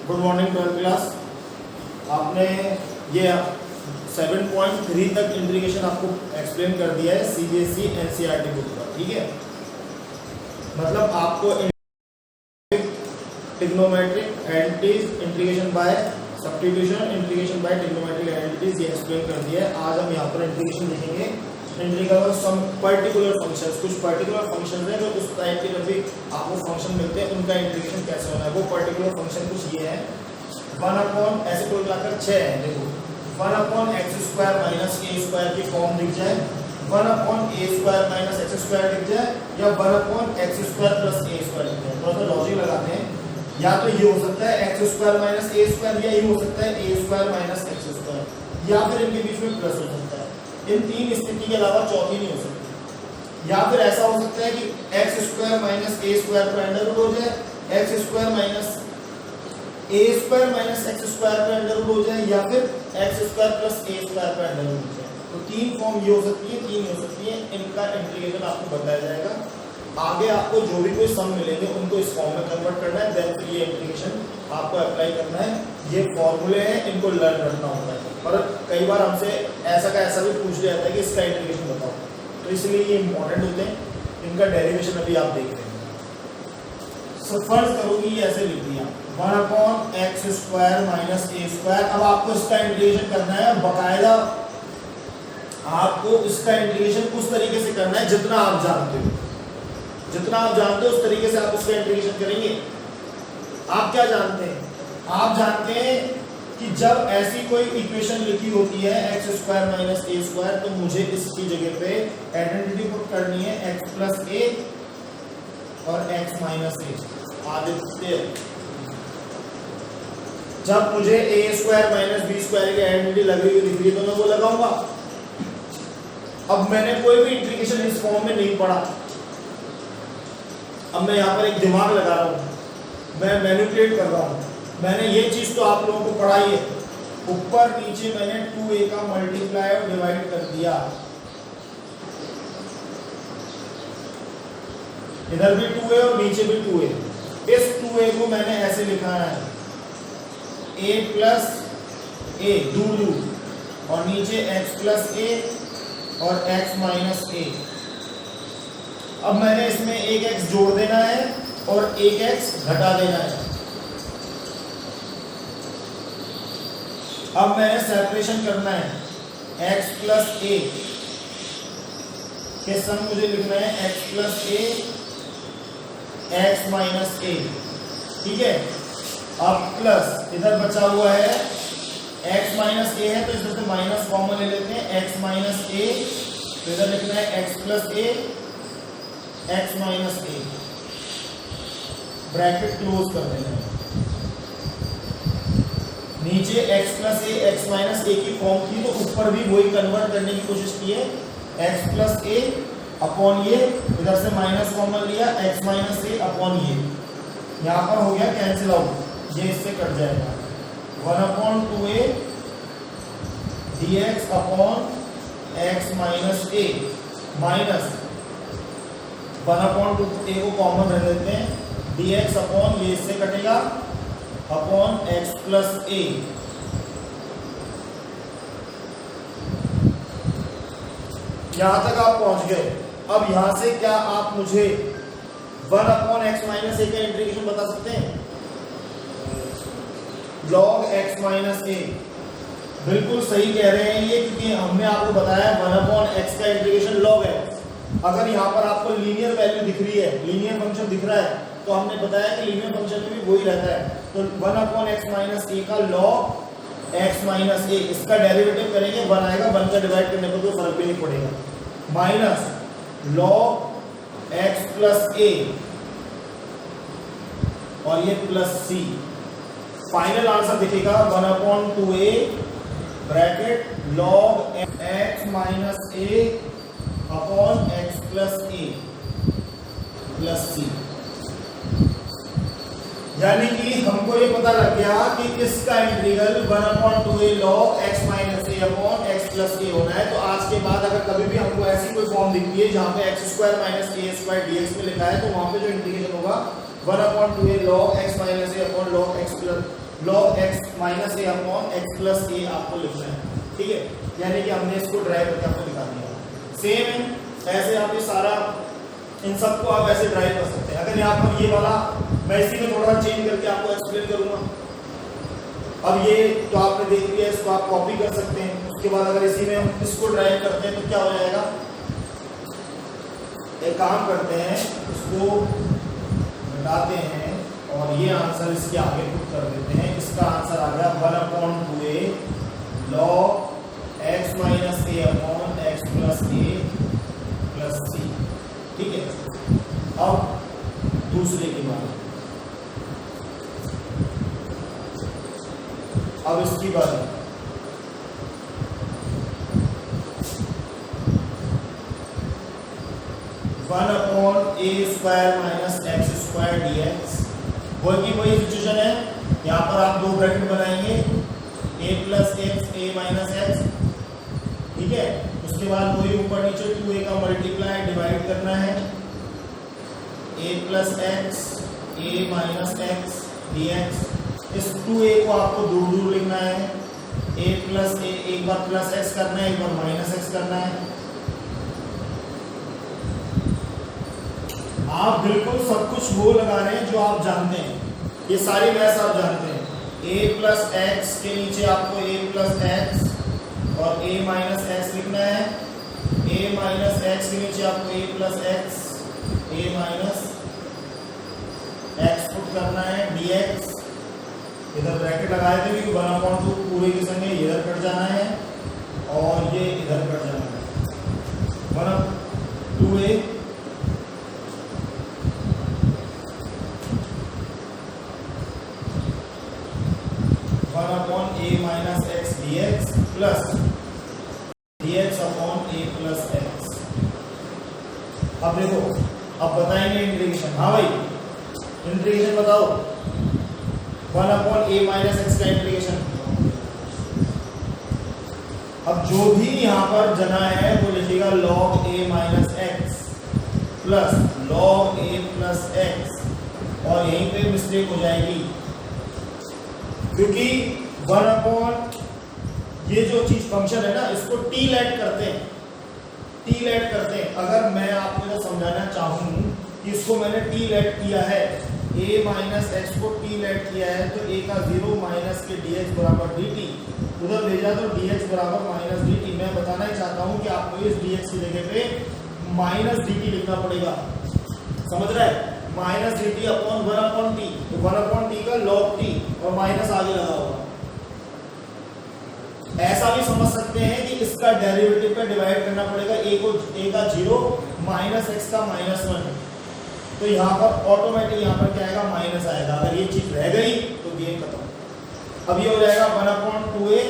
Good morning 12th class. आपने ये 7.3 तक इंटीग्रेशन आपको एक्सप्लेन कर दिया है सीबीएसई एनसीईआरटी बुक पर, ठीक है। मतलब आपको trigonometric identities, integration by substitution, integration by trigonometric identities ये एक्सप्लेन कर दिया है। आज हम यहाँ पर इंटीग्रेशन देखेंगे, integral of some particular functions. कुछ पर्टिकुलर फंक्शंस हैं जो उस टाइप के जब भी आपको फंक्शन मिलते हैं उनका इंटीग्रेशन कैसे होना है। वो पर्टिकुलर फंक्शन कुछ ये है, 1 ऐसे कोई मिलाकर 6 है। देखो 1/x² माइनस a² की फॉर्म दिख जाए, 1/a² माइनस x² दिख जाए, या 1/x² प्लस a² दिख जाए। थोड़ा सा लॉजिक लगाते हैं, या तो ये हो सकता है x² माइनस a², या ये हो सकता है a² माइनस x², या फिर इनके बीच में प्लस हो सकता है। इन तीन स्थिति के अलावा चौथी नहीं हो सकती। या फिर ऐसा हो सकता है कि x² माइनस a² का अंडर रूट हो जाए, x² minus a² minus x² का अंडर रूट हो जाए, या फिर x² प्लस a² का अंडर रूट हो जाए। तो तीन फॉर्म ये हो सकती है, तीन हो सकती है। इनका इंटीग्रेशन आपको बताया जाएगा। आगे आपको जो भी कोई सम मिलेंगे उनको इस फॉर्म में कन्वर्ट करना है, देन फिर ये इंटीग्रेशन आपको अप्लाई करना है। ये फॉर्मूले हैं, इनको लर्न रखना होता है। पर कई बार हमसे ऐसा का ऐसा भी पूछ लिया जाता है कि इसका इंटीग्रेशन बताओ, तो इसलिए ये इंपॉर्टेंट होते हैं। इनका डेरिवेशन अभी आप देख रहे हैं। सो फर्ज करो कि ये ऐसे लिख दिया 1/x² माइनस a²। अब आपको इसका इंटीग्रेशन करना है, बकायदा आपको इसका इंटीग्रेशन उस तरीके से करना है जितना आप जानते हो। जितना आप जानते हो उस तरीके से आप इसका इंटीग्रेशन करेंगे। आप क्या जानते हैं? आप जानते हैं कि जब ऐसी कोई इक्वेशन लिखी होती है x² माइनस a², तो मुझे इसकी जगह पे आइडेंटिटी पुट करनी है x प्लस a और x माइनस a। आदित्य, जब मुझे a² माइनस b² की आइडेंटिटी लग रही दिख रही है तो मैं वो लगाऊंगा। अब मैंने कोई भी इंटीग्रेशन इस फॉर्म में नहीं पढ़ा, अब मैं यहाँ पर एक दिमाग लगा रहा हूँ, मैं मैनिपुलेट कर रहा हूँ। मैंने ये चीज तो आप लोगों को पढ़ाई है, ऊपर नीचे मैंने 2a का मल्टीप्लाई और डिवाइड कर दिया। इधर भी 2a और नीचे भी 2a। इस 2a को मैंने ऐसे लिखा है a प्लस a दूर दूर, और नीचे x प्लस a और x माइनस a। अब मैंने इसमें एक x जोड़ देना है और एक x घटा देना है। अब मैंने सेपरेशन करना है, x प्लस a के सम मुझे लिखना है x plus a x minus a, ठीक है। अब प्लस इधर बचा हुआ है x माइनस a है, तो इधर से माइनस कॉमन ले लेते हैं, x माइनस a, तो इधर लिखना है x plus a x minus a, bracket close कर देना है। नीचे x plus a x minus a की फॉर्म थी, तो ऊपर भी वही कन्वर्ट करने की कोशिश की है, x प्लस a अपॉन ये, इधर से माइनस कॉमन लिया, x माइनस a अपॉन ये। यहाँ पर हो गया कैंसिल आउट, ये इससे कट जाएगा। 1/2a dx upon x minus a, minus 1/2a को कॉमन रख देते हैं, dx अपॉन ये इससे कटेगा अपॉन x प्लस a। यहां तक आप पहुंच गए। अब यहां से क्या आप मुझे 1/x माइनस a का इंटीग्रेशन बता सकते हैं? log x माइनस a, बिल्कुल सही कह रहे हैं ये, क्योंकि हमने आपको बताया 1/x का इंटीग्रेशन log है। अगर यहाँ पर आपको लीनियर वैल्यू दिख रही है, लीनियर फंक्शन दिख रहा है, तो हमने बताया कि लीनियर फंक्शन में भी वही रहता है। तो 1/x माइनस a का log x माइनस a, इसका डेरिवेटिव करेंगे 1 आएगा, 1 का डिवाइड करने पर कोई फर्क भी नहीं पड़ेगा, minus log x plus a और ये प्लस c। फाइनल आंसर दिखेगा 1/2a bracket log x minus a upon x plus a plus c। यानी कि हमको ये पता लग गया कि इसका integral 1/2a log x minus a upon x plus a होना है। तो आज के बाद अगर कभी भी हमको ऐसी कोई फॉर्म दिखती है जहां पे x² माइनस a² dx में लिखा है, तो वहां पे जो इंटीग्रेशन होगा 1/2a log x minus a upon log x plus log x minus a upon x plus a आपको लिखना है, ठीक है। यानी कि हमने इसको ड्राइव करके आपको दिखा दिया। सेम है ऐसे आप ये सारा इन सबको आप ऐसे ड्राइव कर सकते हैं। अगर यहाँ पर ये वाला मैं इसी में थोड़ा चेंज करके आपको एक्सप्लेन करूंगा। अब ये तो आपने देख लिया, इसको आप कॉपी कर सकते हैं। उसके बाद अगर इसी में हम इसको ड्राइव करते हैं तो क्या हो जाएगा, एक काम करते हैं, इसको मिटाते हैं और ये आंसर इसके आगे पुट कर देते हैं। इसका आंसर आ गया 1/2a log x minus a upon x plus A plus सी, ठीक है। अब दूसरे की बात, अब इसकी बात 1/a² माइनस x² dx, वही सिचुएशन है। यहाँ पर आप दो ब्रैकेट बनाएंगे, a plus x A minus x, ठीक है। उसके बाद वही ऊपर नीचे 2a का मल्टीप्लाई डिवाइड करना है, a plus x A minus x dx। इस 2a को आपको दूर दूर लिखना है, a प्लस ए, एक बार प्लस एक्स करना है, एक बार माइनस एक्स करना है। आप बिल्कुल सब कुछ वो लगा रहे हैं जो आप जानते हैं, ये सारी मैथ्स आप जानते हैं। a प्लस एक्स के नीचे आपको a प्लस एक्स और a माइनस एक्स लिखना है, a माइनस एक्स के नीचे आपको a plus x a minus x put करना है dx। इधर ब्रैकेट लगाए थे कि 1/2 पूरे के संगे इधर कट जाना है और ये इधर कट जाना है। 1/2a upon a minus x dx plus dx upon a plus x. अब देखो, अब बताएंगे इंटीग्रेशन। हाँ भाई, इंटीग्रेशन बताओ, 1/a माइनस एक्स का इंटीग्रेशन। अब जो भी यहाँ पर जना है वो लिखेगा log a minus x plus log a plus x, और यहीं पे मिस्टेक हो जाएगी क्योंकि 1/, ये जो चीज फंक्शन है ना, इसको t लेट करते हैं, t लेट करते हैं। अगर मैं आपको जो समझाना चाहूँ कि इसको मैंने t लेट किया है, a माइनस एक्स को t लेट किया है, तो a का 0 माइनस के dx बराबर dt, उधर भेजा तो dx बराबर माइनस dt। मैं बताना ही चाहता हूँ कि आपको इस dx की जगह पे माइनस dt लिखना पड़ेगा, समझ रहा है, माइनस dt अपॉन 1/t, तो 1/t का log t और माइनस आगे लगा होगा। ऐसा भी समझ सकते हैं कि इसका डेरिवेटिव पे डिवाइड करना पड़ेगा, a का 0 माइनस एक्स का -1, तो यहाँ पर ऑटोमेटिक यहाँ पर क्या आएगा, माइनस आएगा। अगर ये चीज रह गई तो गेम खत्म। अब ये हो जाएगा 1/2a,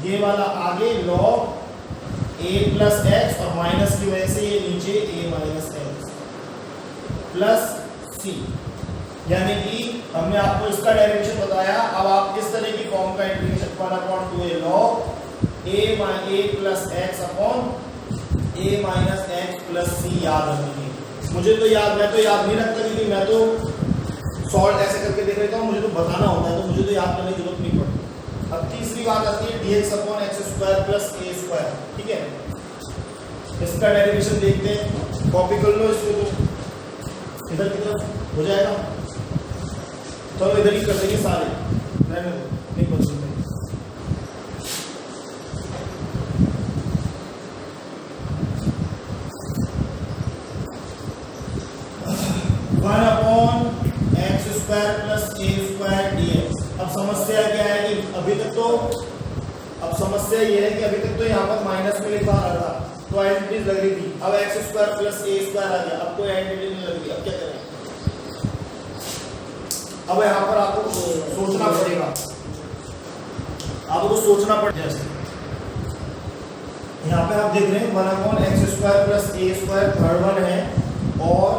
ये वाला आगे log a प्लस एक्स और माइनस की वजह से ये नीचे a माइनस एक्स प्लस सी, यानी कि हमने आपको इसका डेरिवेशन बताया। अब आप इस तरह की फॉर्म का integration 1/2a log a plus x upon a minus x plus c याद रखेंगे। मुझे तो याद, मैं तो याद नहीं रखता क्योंकि मैं तो सॉल्व ऐसे करके देख लेता हूँ, मुझे तो बताना होता है, तो मुझे तो याद करने की जरूरत नहीं पड़ती। अब तीसरी बात आती है dx upon x² plus a², ठीक है। इसका डेरिवेशन देखते हैं, कॉपी कर लो इसको, तो इधर की तरफ हो जाएगा। चलो इधर ही कर देंगे सारे, नहीं बच सकते। 1/x² plus a² dx। अब समस्या क्या है कि अभी तक तो, अब समस्या ये है कि अभी तक तो यहाँ पर माइनस में लिखा आ रहा था, तो आइडेंटिटी लग रही थी। अब x² प्लस a² आ गया, अब कोई आइडेंटिटी नहीं लग रही। अब क्या करें, अब यहाँ पर आपको सोचना पड़ेगा, आपको सोचना पड़ेगा। जैसे यहाँ पे आप देख रहे हैं 1/x² plus a² third one है, और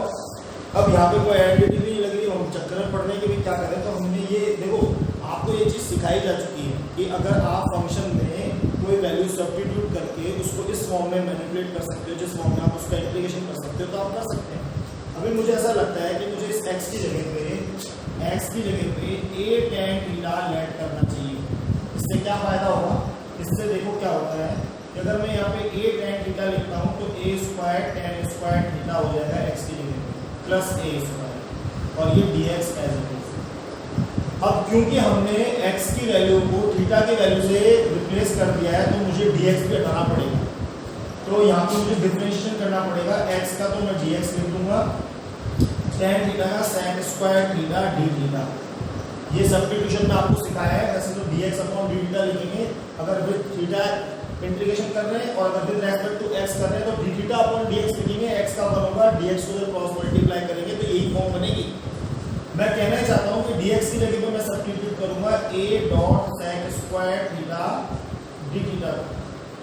अब यहाँ पे कोई आइडेंटिटी नहीं लग रही, हम चक्कर में पढ़ने के भी क्या करें। तो हमने ये देखो, आपको ये चीज सिखाई जा चुकी है कि अगर आप फंक्शन में कोई वैल्यू सब्स्टिट्यूट करके उसको इस फॉर्म में मैनिपुलेट कर सकते हो, जिस फॉर्म में आप उसका इंटीग्रेशन कर सकते हो, तो आप कर सकते हैं। अभी मुझे ऐसा लगता है कि मुझे इस x की जगह पे x की जगह पे a tan थीटा लेट करना चाहिए। इससे क्या फायदा होगा, इससे देखो क्या होता है कि अगर मैं यहाँ पे a tan थीटा लिखता हूँ तो a square tan square theta हो जाएगा x की जगह पे प्लस a स्क्वायर और ये dx एज इट इज। अब क्योंकि हमने x की वैल्यू को थीटा की वैल्यू से रिप्लेस कर दिया है तो मुझे dx भी हटाना पड़ेगा, तो यहाँ पे मुझे डिफरेंशिएशन करना पड़ेगा x का, तो मैं dx लिख दूंगा tan थीटा का sec square theta d theta. ये सब्स्टिट्यूशन में आपको सिखाया है, वैसे तो dx अपॉन d थीटा लिखेंगे अगर विद थीटा इंटीग्रेशन कर रहे हैं, और अगर विद रेस्पेक्ट टू x कर रहे हैं तो d थीटा अपॉन dx लिखेंगे, x का वन होगा, dx को जब क्रॉस मल्टीप्लाई करेंगे तो यही फॉर्म बनेगी। मैं कहना ही चाहता हूँ कि dx की जगह पे मैं सब्स्टिट्यूट करूंगा a dot sec square theta d theta.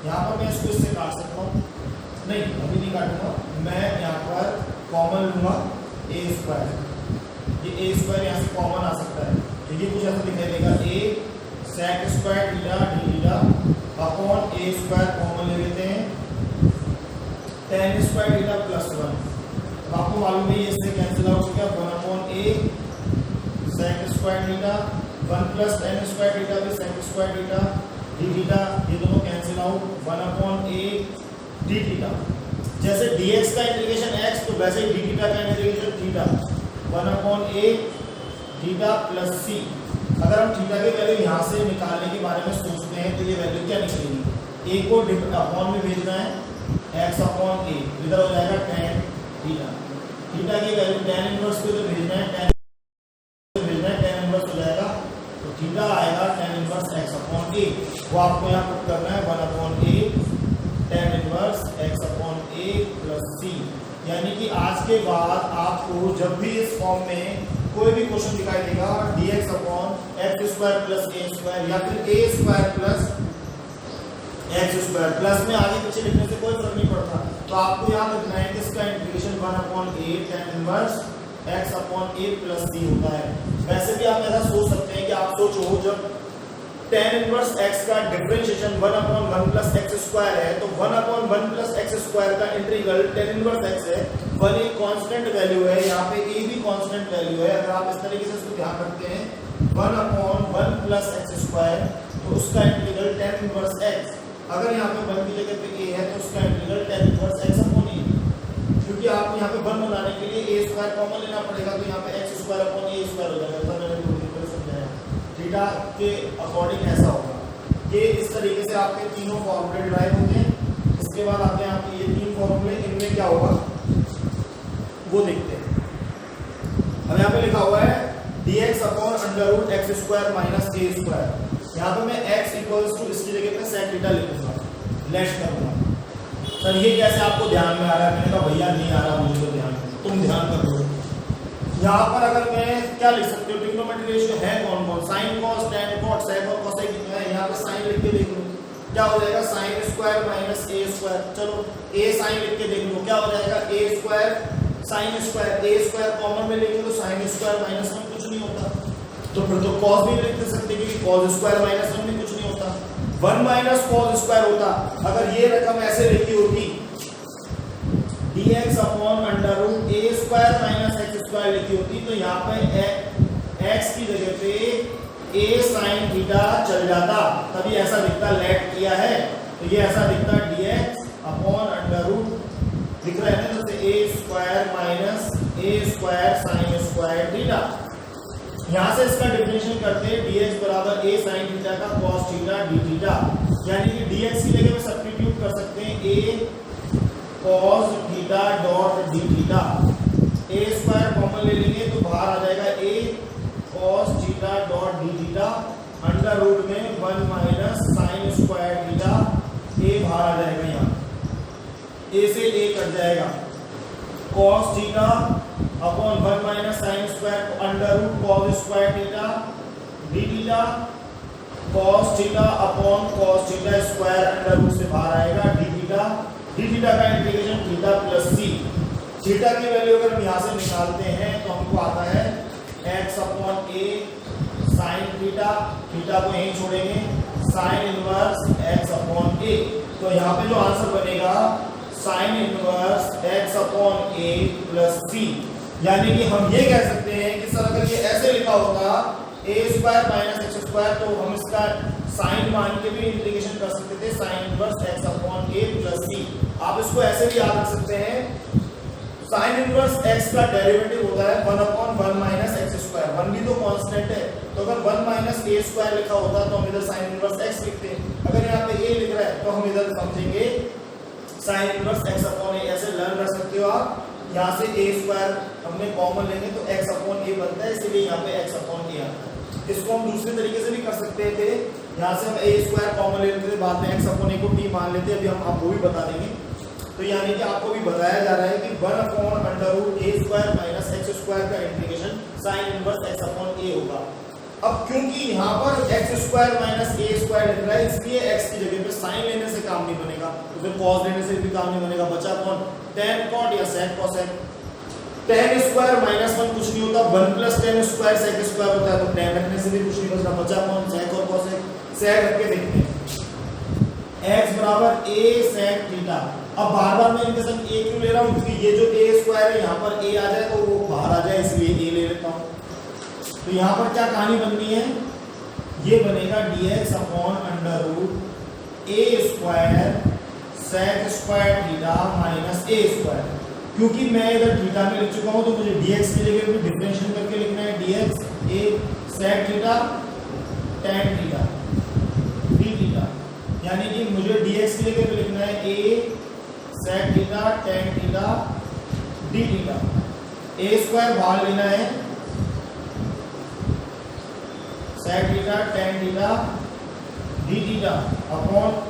यहाँ पर मैं इसको इससे काट सकता हूँ, नहीं अभी नहीं काटूंगा, मैं यहाँ पर कॉमन लूंगा a स्क्वायर, ये a स्क्वायर यहाँ से कॉमन आ सकता है, तो ये कुछ ऐसा दिखाई देगा a sec square theta d theta upon a square common ले लेते हैं tan स्क्वायर थीटा प्लस 1। आपको मालूम है इससे कैंसिल आउट हो गया, 1 upon a sec square theta 1 plus tan square theta भी sec square theta d theta, ये दोनों cancel out 1 upon a d theta. जैसे dx का इंटीग्रेशन x तो वैसे ही d थीटा का integration theta 1 upon a theta plus c। अगर हम थीटा की वैल्यू यहाँ से निकालने के बारे में सोचते हैं तो ये वैल्यू क्या निकलेगी, a को अपॉन में भेजना है x अपॉन a, इधर हो जाएगा tan थीटा, थीटा की वैल्यू tan इनवर्स को जो भेजना है tan इनवर्स हो जाएगा, तो थीटा आएगा tan inverse x upon a, वो आपको यहाँ पुट करना है 1 upon a tan inverse x upon a plus c। यानी कि आज के बाद आपको जब भी इस फॉर्म में कोई भी क्वेश्चन दिखाई देगा dx upon x square plus a square या फिर a square plus x square, plus में आगे पीछे लिखने से कोई फर्क नहीं पड़ता, तो आपको याद रखना है कि इसका integration 1 upon a tan inverse x upon a plus c होता है। वैसे भी आप ऐसा सोच सकते हैं कि आप सोचो जब tan इनवर्स x का differentiation 1 upon 1 plus x square है तो 1 अपॉन 1 प्लस x स्क्वायर का इंटीग्रल tan इनवर्स x है, 1 एक कांस्टेंट वैल्यू है, यहाँ पे a भी कांस्टेंट वैल्यू है। अगर आप इस तरीके से इसको ध्यान रखते हैं 1 अपॉन 1 प्लस x स्क्वायर तो उसका इंटीग्रल tan इनवर्स x, अगर यहाँ पे 1 की जगह पे a है तो उसका integral tan inverse x upon a, क्योंकि आप यहाँ पे 1 बनाने के लिए a स्क्वायर कॉमन लेना पड़ेगा, तो यहाँ पे x square upon a square हो जाएगा। थीटा के अकॉर्डिंग ऐसा होगा। ये इस तरीके से आपके तीनों फॉर्मूले डिराइव होते हैं। इसके बाद आते हैं आपके ये तीन फॉर्मूले, इनमें क्या होगा वो देखते हैं। अब यहाँ पे लिखा हुआ है dx upon under root x square minus a square. यहाँ पे मैं x इक्वल्स टू इसकी जगह पे sec थीटा लिखूंगा, लेट करूंगा। सर ये कैसे आपको ध्यान में आ रहा है? मैंने कहा भैया नहीं आ रहा मुझे तो ध्यान में, तुम ध्यान कर लो। यहाँ पर अगर मैं क्या लिख सकते हो, ट्रिग्नोमेट्री रेशियो है कौन कौन, sine cos tan cot sec और कोसेक कितना है, यहाँ पे साइन लिख के देख लो क्या हो जाएगा, sine square minus a square. चलो a साइन लिख के देख लो क्या हो जाएगा, a square sine square, a square common में लेंगे तो साइन स्क्वायर माइनस 1 कुछ नहीं होता, तो फिर तो कॉस भी लिख सकते हैं क्योंकि कॉस स्क्वायर माइनस 1 में कुछ नहीं होता, 1 माइनस कॉस स्क्वायर होता। अगर ये रकम ऐसे लिखी होती dx upon under root a square minus x square लिखी होती तो यहाँ पे x की जगह पे a साइन थीटा चल जाता, तभी ऐसा दिखता, लेट किया है तो ये ऐसा दिखता dx अपॉन अंडर रूट, दिख रहा है ना, जैसे a square minus a square sine square theta. यहाँ से इसका डिफरेंशिएशन करते हैं dx बराबर a साइन थीटा का cos थीटा d थीटा, यानी कि dx की जगह पे सब्स्टिट्यूट कर सकते हैं a cos theta dot d theta, a square common ले लेंगे तो बाहर आ जाएगा a cos theta dot d theta under root में 1 minus sine square theta, a बाहर आ जाएगा, यहाँ a से a कट जाएगा, cos theta upon 1 minus sine square under root cos square theta d theta, cos theta upon cos theta square under root से बाहर आएगा d थीटा, d थीटा का integration theta plus c। Theta की value अगर हम यहाँ से निकालते हैं तो हमको आता है x upon a sine theta, theta को यहीं छोड़ेंगे, sign inverse x upon a, तो यहाँ पे जो आंसर बनेगा sign inverse x upon a plus c। यानी कि हम ये कह सकते हैं कि सर अगर ये ऐसे लिखा होता a square minus x square, तो हम इसका साइन मान के भी इंटीग्रेशन कर सकते थे, sign inverse x upon a plus c। आप इसको ऐसे भी याद रख सकते हैं, साइन इनवर्स x का डेरिवेटिव होता है 1 अपॉन 1 माइनस एक्स स्क्वायर। 1 भी तो कांस्टेंट है, तो अगर 1 माइनस a स्क्वायर लिखा होता तो हम इधर साइन इनवर्स x लिखते हैं। अगर यहाँ पे a लिख रहा है तो हम इधर समझेंगे sign inverse x upon a। ऐसे लर्न कर सकते हो आप। यहाँ से a स्क्वायर हमने कॉमन लेंगे तो x अपॉन a बनता है, इसीलिए यहाँ पे x अपॉन a आता है। इसको हम दूसरे तरीके से भी कर सकते थे, यहाँ से हम a स्क्वायर कॉमन ले लेते थे, बाद में x अपॉन a को t मान लेते, अभी हम आपको भी बता देंगे। तो यानी कि आपको भी बताया जा रहा है कि 1 upon under root a square minus x square का integration sine inverse x upon a होगा। अब क्योंकि यहाँ पर x square minus a square लिख रहा है, इसलिए x की जगह पे साइन लेने से काम नहीं बनेगा, तो फिर cos लेने से भी काम नहीं बनेगा। बचा कौन? tan cot या sec cosec। tan square minus 1 कुछ नहीं होता, 1 plus tan square sec square होता है, तो tan रखने से भी कुछ नहीं बचता। बचा कौन? sec और cosec। sec रख के देखते हैं, x बराबर a sec थीटा। अब बार बार मैं इनके संग a क्यों ले रहा हूँ? क्योंकि ये जो a स्क्वायर है यहाँ पर a आ जाए तो वो बाहर आ जाए, इसलिए a ले लेता हूँ। तो यहाँ पर क्या कहानी बननी है? ये बनेगा dx upon under root a square sec square theta minus a square. क्योंकि मैं इधर थीटा में लिख चुका हूँ तो मुझे dx की जगह पे डिफरेंशिएट करके लिखना है, dx a sec theta tan theta d theta. यानी कि मुझे dx की जगह पे लिखना है a sec theta tan theta d theta. a square बाहर लेना है, sec theta tan theta d theta upon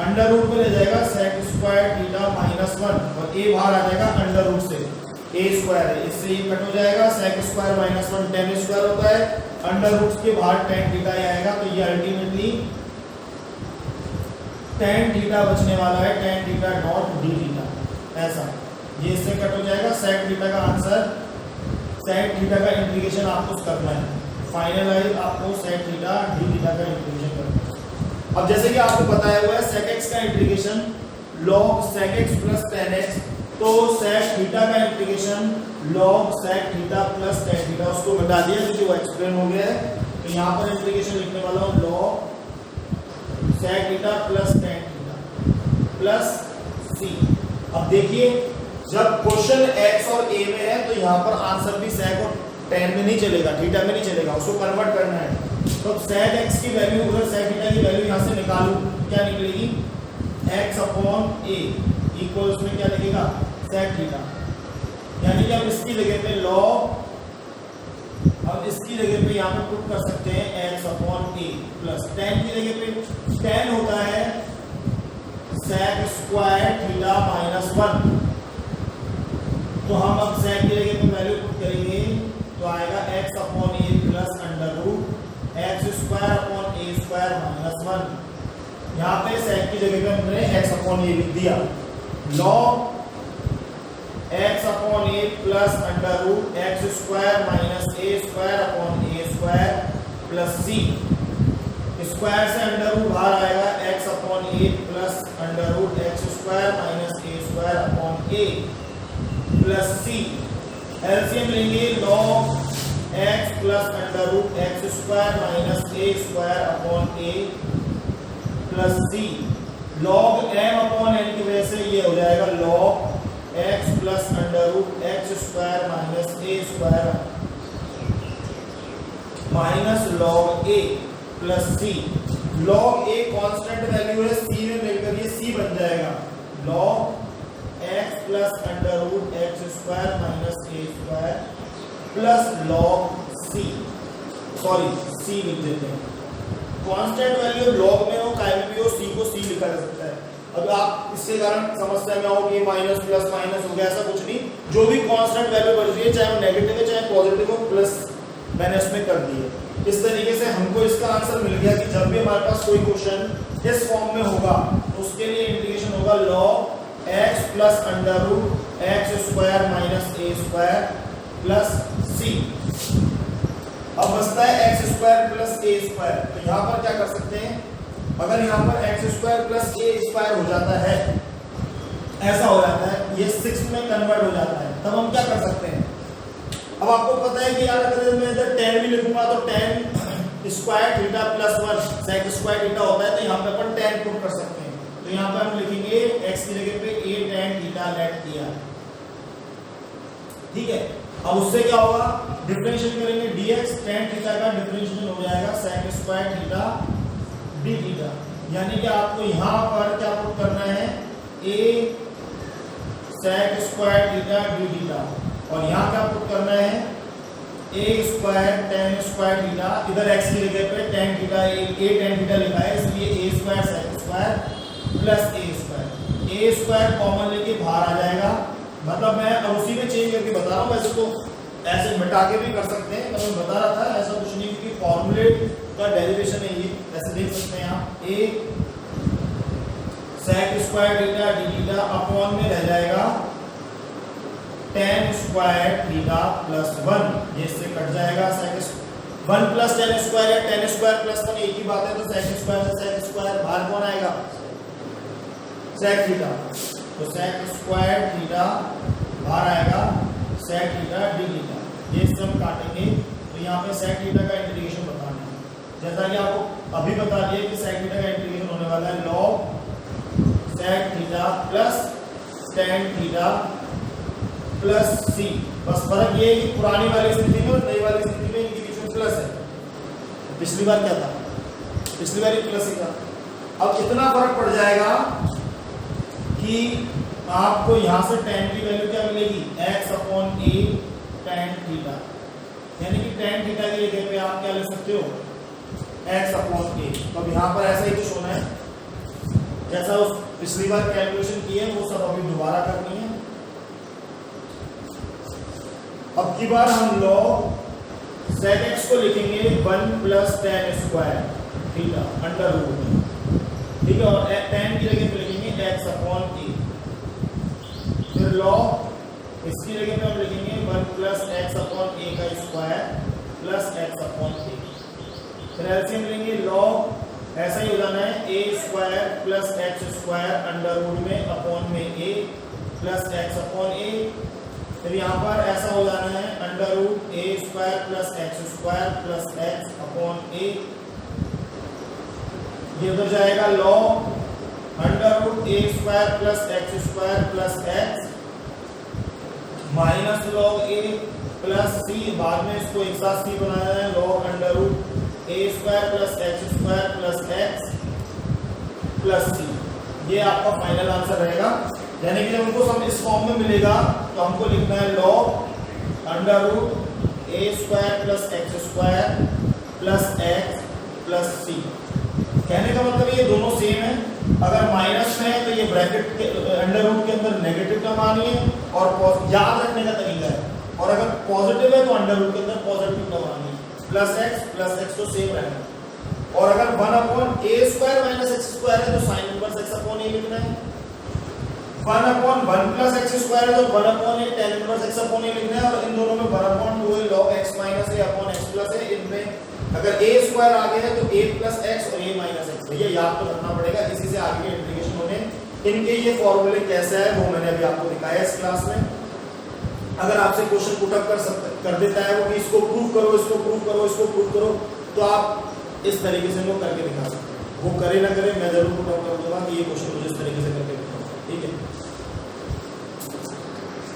under root में ले जाएगा sec स्क्वायर थीटा माइनस 1 और a बाहर आ जाएगा अंडर रूट से, a स्क्वायर है, इससे ये कट हो जाएगा। sec square minus 1 tan square होता है, अंडर रूट के बाहर tan थीटा आएगा, तो ये अल्टीमेटली tan थीटा बचने वाला है, tan theta dot d theta. ऐसा ये इससे कट हो जाएगा। sec थीटा का आंसर, sec थीटा का इंटीग्रेशन आपको करना है, फाइनलाइज आपको sec थीटा d थीटा का इंटीग्रेशन करना है। अब जैसे कि आपको बताया हुआ है sec x का integration log sec x plus tan x, तो sec थीटा का integration log sec theta plus tan theta, उसको बता दिया क्योंकि वो एक्सप्लेन हो गया है। तो यहाँ पर इंटीग्रेशन लिखने वाला हूँ log sec theta plus tan theta plus c। अब देखिए जब क्वेश्चन x और a में है तो यहाँ पर आंसर भी sec और tan में नहीं चलेगा, थीटा में नहीं चलेगा, उसको कन्वर्ट करना है। तो sec x की वैल्यू, अगर sec थीटा की वैल्यू यहाँ से निकालूं, क्या निकलेगी? x अपॉन a इक्वल्स में क्या लगेगा? sec theta. यानी कि अब इसकी जगह पे log, अब इसकी जगह पे यहाँ पे पुट कर सकते हैं x upon a plus tan की जगह पे tan होता है sec स्क्वायर थीटा माइनस 1, तो हम अब sec की जगह पे वैल्यू पुट करेंगे तो आएगा x upon a plus under root x square upon a square minus 1। यहाँ पे sec की जगह पे हमने x अपॉन a लिख दिया, log x upon a plus under root x square minus a square upon a square plus c। Square से under root बाहर आएगा, x upon a plus under root x square minus a square upon a plus c। LCM लेंगे, log x plus under root x square minus a square upon a plus c। log m upon n की वजह से ये हो जाएगा log x plus under root x square minus a square minus log a plus c। log a constant value है, c में मिलकर ये c बन जाएगा, log x plus under root x square minus a square plus log c, sorry c लिख देते हैं। Constant value log में हो, काय में भी हो, c को c लिखा जा सकता है। अब आप इससे कारण समस्या में आओ कि माइनस प्लस माइनस हो गया, ऐसा कुछ नहीं, जो भी कांस्टेंट वैल्यू बढ़ रही है, चाहे वो नेगेटिव है चाहे पॉजिटिव हो, प्लस मैंने इसमें कर दिए। इस तरीके से हमको इसका आंसर मिल गया कि जब भी हमारे पास कोई क्वेश्चन इस फॉर्म में होगा तो उसके लिए इंटीग्रेशन होगा log x plus under root x square minus a square plus c। अब बचता है x square plus a square, तो यहाँ पर क्या कर सकते हैं? अगर यहाँ पर x square plus a square हो जाता है, ऐसा हो जाता है, ये 6 में कन्वर्ट हो जाता है, तब हम क्या कर सकते हैं? अब आपको पता है कि यार अगर मैं इधर tan भी लिखूंगा तो tan square theta plus 1 sec square theta होता है, तो यहाँ पे अपन tan पुट कर सकते हैं। तो यहाँ पे हम लिखेंगे x की जगह पे a tan थीटा लेट किया, ठीक है। अब उससे क्या होगा, डिफरेंशिएट करेंगे dx tan थीटा का डिफरेंशिएशन हो जाएगा sec square theta d theta, यानी कि आपको यहाँ पर क्या पुट करना है, a sec square theta d theta, और यहाँ क्या पुट करना है, a square tan square theta, इधर x की जगह पे tan theta a tan theta लिखा है, इसलिए a square sec square plus a square common लेके बाहर आ जाएगा। मतलब मैं अब उसी में चेंज करके बता रहा हूँ, वैसे तो ऐसे मिटा के भी कर सकते हैं, मैं बता रहा था ऐसा कुछ नहीं, क्योंकि फॉर्मूले का डेरिवेशन है ये, ऐसे देख सकते हैं आप, a sec square theta d theta upon में रह जाएगा tan स्क्वायर थीटा प्लस 1, ये इससे कट जाएगा, sec 1 प्लस tan स्क्वायर या tan स्क्वायर प्लस 1 एक ही बात है, तो sec स्क्वायर से sec स्क्वायर बाहर कौन आएगा, sec थीटा, तो sec स्क्वायर थीटा बाहर आएगा sec थीटा d थीटा, ये इससे हम काटेंगे। तो यहाँ पे sec थीटा का इंटीग्रेशन बताना है, जैसा कि आपको अभी बता दिया कि sec थीटा का इंटीग्रेशन होने वाला है log sec theta plus tan theta plus c। बस फर्क ये है कि पुरानी वाली स्थिति में और नई वाली स्थिति में इनके बीच में प्लस है, पिछली बार क्या था, पिछली बार ही प्लस ही था। अब इतना फर्क पड़ जाएगा कि आपको यहां से tan की वैल्यू क्या मिलेगी, x upon a tan theta, यानी कि tan थीटा की जगह पे आप क्या ले सकते हो, x अपॉन a। तो अब यहाँ पर ऐसा ही कुछ होना है, जैसा उस पिछली बार कैलकुलेशन की है वो सब अभी दोबारा करनी है। अब की बार हम log sec x को लिखेंगे 1 plus tan square theta under root में, ठीक है, और tan की जगह पे लिखेंगे x अपॉन a, फिर log इसकी जगह पे हम लिखेंगे 1 प्लस x अपॉन a का square plus x upon a, फिर एलसीएम लेंगे log ऐसा ही हो जाना है a square plus x square under root में अपॉन में a plus x upon a, फिर यहाँ पर ऐसा हो जाना है under root a square plus x square plus x upon a, ये उधर जाएगा log under root a square plus x square plus x minus log a plus c, बाद में इसको एक साथ c बनाना है, log under root a square plus x square plus x plus c, ये आपका फाइनल आंसर रहेगा। यानी कि जब हमको सम इस फॉर्म में मिलेगा तो हमको लिखना है log under root a square plus x square plus x plus c। कहने का मतलब ये दोनों सेम है, अगर माइनस में है तो ये ब्रैकेट के अंडर रूट के अंदर नेगेटिव टर्म आनी है और याद रखने का तरीका है, और अगर पॉजिटिव है तो अंडर रूट के अंदर पॉजिटिव टर्म आनी है, प्लस x तो सेम रहेगा, और अगर 1 upon a square minus x square है तो sign inverse x upon a लिखना है, 1 अपॉन 1 प्लस x स्क्वायर है तो 1 upon a tan inverse x upon a लिखना है, और इन दोनों में 1 अपॉन 2 है log x minus a upon x plus a, इनमें अगर a स्क्वायर आगे है तो a प्लस x और a माइनस x, भैया याद तो रखना पड़ेगा, इसी से आगे के इंटीग्रेशन होने। इनके ये फॉर्मूले कैसे है वो मैंने अभी आपको दिखाया इस क्लास में। अगर आपसे क्वेश्चन पुट अप कर देता है वो कि इसको प्रूव करो, इसको प्रूव करो, इसको प्रूव करो, तो आप इस तरीके से वो करके दिखा सकते हैं, वो करे ना करे मैं जरूर पुट अप कर दूंगा कि ये क्वेश्चन